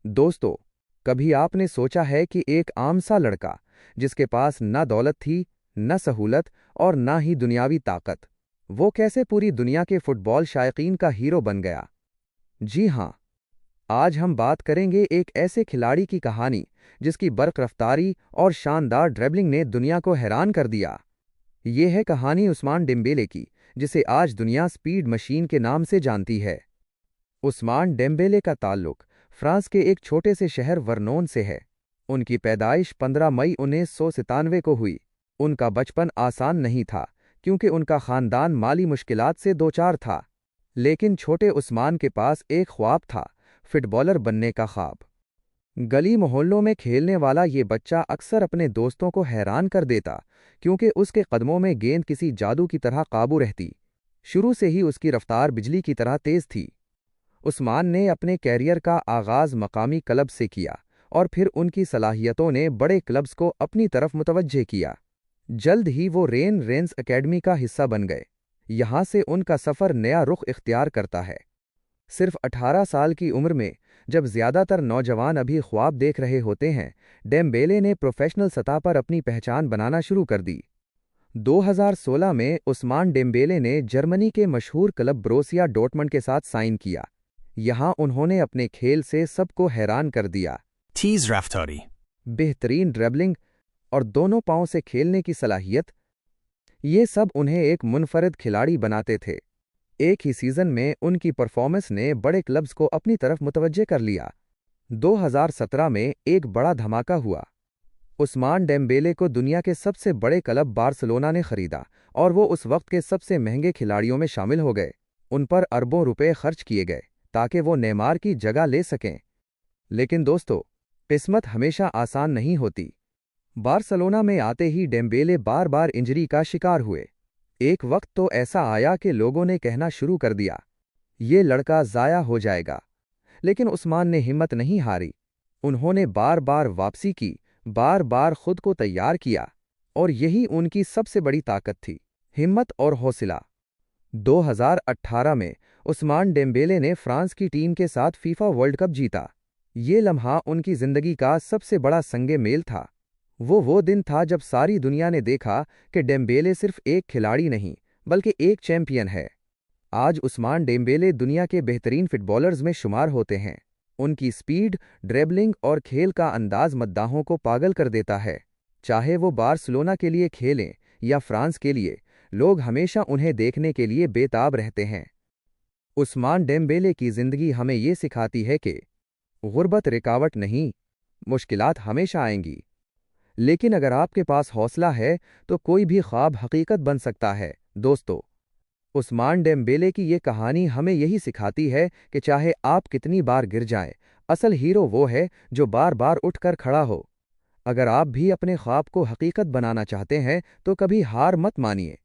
दोस्तों, कभी आपने सोचा है कि एक आम सा लड़का जिसके पास ना दौलत थी, न सहूलत और ना ही दुनियावी ताकत, वो कैसे पूरी दुनिया के फुटबॉल शायकीन का हीरो बन गया? जी हाँ, आज हम बात करेंगे एक ऐसे खिलाड़ी की कहानी जिसकी बर्क रफ्तारी और शानदार ड्रिबलिंग ने दुनिया को हैरान कर दिया। ये है कहानी उस्मान डेम्बेले की, जिसे आज दुनिया स्पीड मशीन के नाम से जानती है। उस्मान डेम्बेले का ताल्लुक फ्रांस के एक छोटे से शहर वर्नोन से है। उनकी पैदाइश 15 मई 1997 को हुई। उनका बचपन आसान नहीं था, क्योंकि उनका खानदान माली मुश्किलात से दोचार था। लेकिन छोटे उस्मान के पास एक ख्वाब था, फुटबॉलर बनने का ख्वाब। गली मोहल्लों में खेलने वाला ये बच्चा अक्सर अपने दोस्तों को हैरान कर देता, क्योंकि उसके कदमों में गेंद किसी जादू की तरह काबू रहती। शुरू से ही उसकी रफ्तार बिजली की तरह तेज थी। उस्मान ने अपने कैरियर का आगाज मकामी क्लब से किया और फिर उनकी सलाहियतों ने बड़े क्लब्स को अपनी तरफ मुतवज्जे किया। जल्द ही वो रेंस एकेडमी का हिस्सा बन गए। यहाँ से उनका सफ़र नया रुख इख्तियार करता है। सिर्फ 18 साल की उम्र में, जब ज़्यादातर नौजवान अभी ख्वाब देख रहे होते हैं, डेम्बेले ने प्रोफेशनल सतह पर अपनी पहचान बनाना शुरू कर दी। 2016 में उस्मान डेम्बेले ने जर्मनी के मशहूर क्लब ब्रोसिया डॉर्टमंड के साथ साइन किया। यहाँ उन्होंने अपने खेल से सबको हैरान कर दिया। Tees Raftori. बेहतरीन ड्रिबलिंग और दोनों पांव से खेलने की सलाहियत, ये सब उन्हें एक मुनफरद खिलाड़ी बनाते थे। एक ही सीजन में उनकी परफॉर्मेंस ने बड़े क्लब्स को अपनी तरफ मुतवज्जे कर लिया। 2017 में एक बड़ा धमाका हुआ। उस्मान डेम्बेले को दुनिया के सबसे बड़े क्लब बार्सिलोना ने खरीदा और वो उस वक्त के सबसे महंगे खिलाड़ियों में शामिल हो गए। उन पर अरबों रुपए खर्च किए गए ताकि वो नेमार की जगह ले सकें। लेकिन दोस्तों, किस्मत हमेशा आसान नहीं होती। बार्सिलोना में आते ही डेम्बेले बार बार इंजरी का शिकार हुए। एक वक्त तो ऐसा आया कि लोगों ने कहना शुरू कर दिया, ये लड़का ज़ाया हो जाएगा। लेकिन उस्मान ने हिम्मत नहीं हारी। उन्होंने बार बार वापसी की, बार बार खुद को तैयार किया, और यही उनकी सबसे बड़ी ताकत थी, हिम्मत और हौसला। 2018 में उस्मान डेम्बेले ने फ्रांस की टीम के साथ फीफा वर्ल्ड कप जीता। ये लम्हा उनकी ज़िंदगी का सबसे बड़ा संगे मेल था। वो दिन था जब सारी दुनिया ने देखा कि डेम्बेले सिर्फ एक खिलाड़ी नहीं, बल्कि एक चैंपियन है। आज उस्मान डेम्बेले दुनिया के बेहतरीन फुटबॉलर्स में शुमार होते हैं। उनकी स्पीड, ड्रिबलिंग और खेल का अंदाज मद्दाहों को पागल कर देता है। चाहे वो बार्सिलोना के लिए खेलें या फ्रांस के लिए, लोग हमेशा उन्हें देखने के लिए बेताब रहते हैं। उस्मान डेम्बेले की ज़िंदगी हमें ये सिखाती है कि गुर्बत रुकावट नहीं, मुश्किलात हमेशा आएंगी। लेकिन अगर आपके पास हौसला है तो कोई भी ख्वाब हकीकत बन सकता है। दोस्तों, उस्मान डेम्बेले की ये कहानी हमें यही सिखाती है कि चाहे आप कितनी बार गिर जाएं, असल हीरो वो है जो बार बार उठकर खड़ा हो। अगर आप भी अपने ख्वाब को हकीकत बनाना चाहते हैं तो कभी हार मत मानिए।